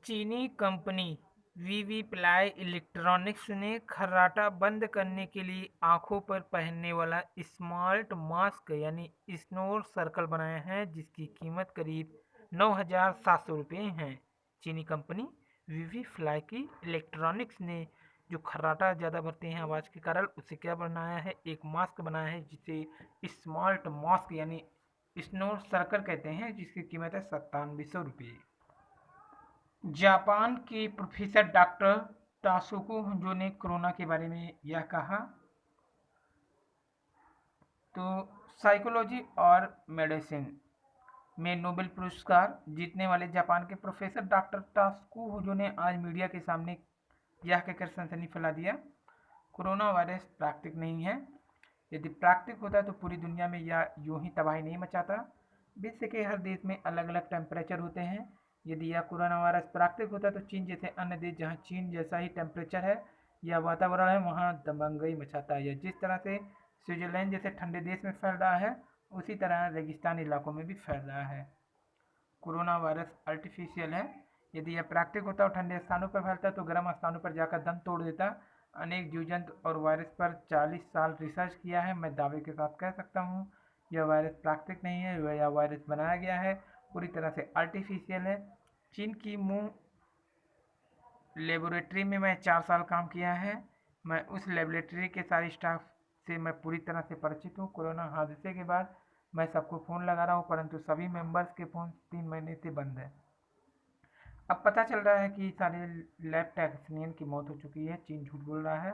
चीनी कंपनी वीवी ply electronics ने खर्राटा बंद करने के लिए आंखों पर पहनने वाला स्मार्ट मास्क यानी स्नोर सर्कल बनाया है, जिसकी कीमत करीब 9,700 रुपये है। चीनी कंपनी वीवी फ्लाई की इलेक्ट्रॉनिक्स ने जो खर्राटा ज़्यादा भरते हैं आवाज़ के कारण, उसे क्या बनाया है, एक मास्क बनाया है जिसे स्मार्ट मास्क यानी स्नोर सर्कल कहते हैं, जिसकी कीमत है 9700 रुपये। जापान के प्रोफेसर डॉक्टर तासुको होंजो ने कोरोना के बारे में यह कहा। तो साइकोलॉजी और मेडिसिन में नोबेल पुरस्कार जीतने वाले जापान के प्रोफेसर डॉक्टर तासुको होंजो ने आज मीडिया के सामने यह कहकर सनसनी फैला दिया, कोरोना वायरस प्राकृतिक नहीं है। यदि प्राकृतिक होता तो पूरी दुनिया में यह यूं ही तबाही नहीं मचाता। विश्व के हर देश में अलग अलग टेम्परेचर होते हैं। यदि यह कोरोना वायरस प्राकृतिक होता तो चीन जैसे अन्य देश जहां चीन जैसा ही टेम्परेचर है या वातावरण है वहां दबंगई मचाता है। जिस तरह से स्विट्जरलैंड जैसे ठंडे देश में फैल रहा है, उसी तरह रेगिस्तानी इलाकों में भी फैल रहा है। कोरोना वायरस आर्टिफिशियल है। यदि यह प्राकृतिक होता और ठंडे स्थानों पर फैलता तो गर्म स्थानों पर जाकर दम तोड़ देता। अनेक जीव जंतु और वायरस पर 40 साल रिसर्च किया है। मैं दावे के साथ कह सकता हूँ यह वायरस प्राकृतिक नहीं है, यह वायरस बनाया गया है, पूरी तरह से आर्टिफिशियल है। चीन की मुंह लेबोरेटरी में मैं 4 साल काम किया है। मैं उस लेबोरेटरी के सारे स्टाफ से मैं पूरी तरह से परिचित हूँ। कोरोना हादसे के बाद मैं सबको फ़ोन लगा रहा हूँ, परंतु सभी मेंबर्स के फ़ोन 3 महीने से बंद है। अब पता चल रहा है कि सारे लैब टेक्नीशियन की मौत हो चुकी है। चीन झूठ बोल रहा है।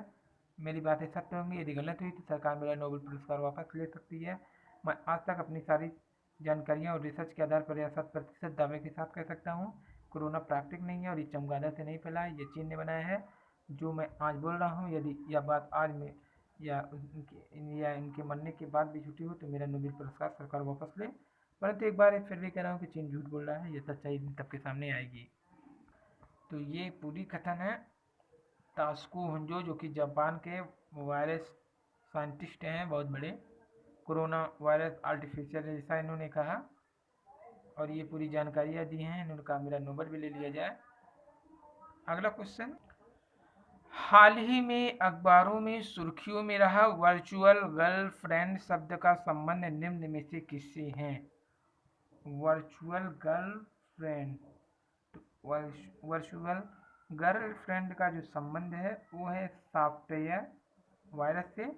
मेरी बातें सत्य होंगी। यदि गलत हुई तो सरकार मेरा नोबेल पुरस्कार वापस ले सकती है। मैं आज तक अपनी सारी जानकारियाँ और रिसर्च के आधार पर यह 100% दावे के साथ कह सकता हूँ कोरोना प्राकृतिक नहीं है और ये चमगादड़ से नहीं फैला है, ये चीन ने बनाया है। जो मैं आज बोल रहा हूँ, यदि यह बात आज में या इनके मरने के बाद भी झूठी हो तो मेरा नोबेल पुरस्कार सरकार वापस ले। परंतु एक बार फिर भी कह रहा हूँ कि चीन झूठ बोल रहा है, ये सच्चाई तब के सामने आएगी। तो ये पूरी कथन है तासुको होंजो, जो कि जापान के वायरस साइंटिस्ट हैं बहुत बड़े। कोरोना वायरस आर्टिफिशियल है ऐसा इन्होंने कहा और ये पूरी जानकारियाँ दी हैं। इन्होंने कहा मेरा नोबेल भी ले लिया जाए। अगला क्वेश्चन, हाल ही में अखबारों में सुर्खियों में रहा वर्चुअल गर्लफ्रेंड शब्द का संबंध निम्न में से किससे है? वर्चुअल गर्लफ्रेंड, वर्चुअल गर्लफ्रेंड का जो संबंध है वो है सॉफ्टवेयर वायरस से।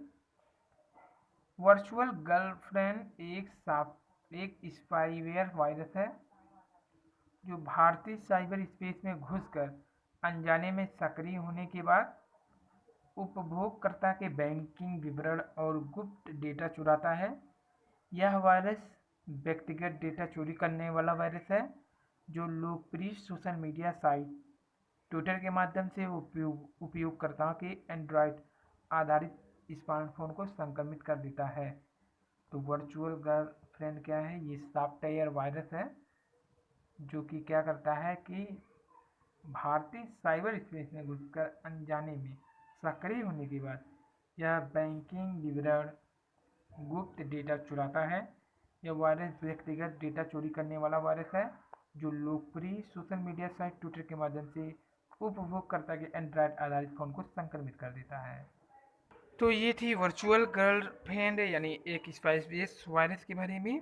वर्चुअल गर्लफ्रेंड एक स्पाईवेयर वायरस है जो भारतीय साइबर स्पेस में घुसकर अनजाने में सक्रिय होने के बाद उपभोगकर्ता के बैंकिंग विवरण और गुप्त डेटा चुराता है। यह वायरस व्यक्तिगत डेटा चोरी करने वाला वायरस है जो लोकप्रिय सोशल मीडिया साइट ट्विटर के माध्यम से उपयोगकर्ताओं के एंड्रॉयड आधारित स्मार्टफोन को संक्रमित कर देता है। तो वर्चुअल गर्लफ्रेंड क्या है? ये सॉफ्टवेयर वायरस है जो कि क्या करता है कि भारतीय साइबर स्पेस में घुसकर अनजाने में सक्रिय होने के बाद यह बैंकिंग विवरण गुप्त डेटा चुराता है। यह वायरस व्यक्तिगत डेटा चोरी करने वाला वायरस है जो लोकप्रिय सोशल मीडिया साइट ट्विटर के माध्यम से उपभोगकर्ता के एंड्रॉयड आधारित फ़ोन को संक्रमित कर देता है। तो ये थी वर्चुअल गर्लफ्रेंड यानी एक स्पाइस बेस वायरस के बारे में।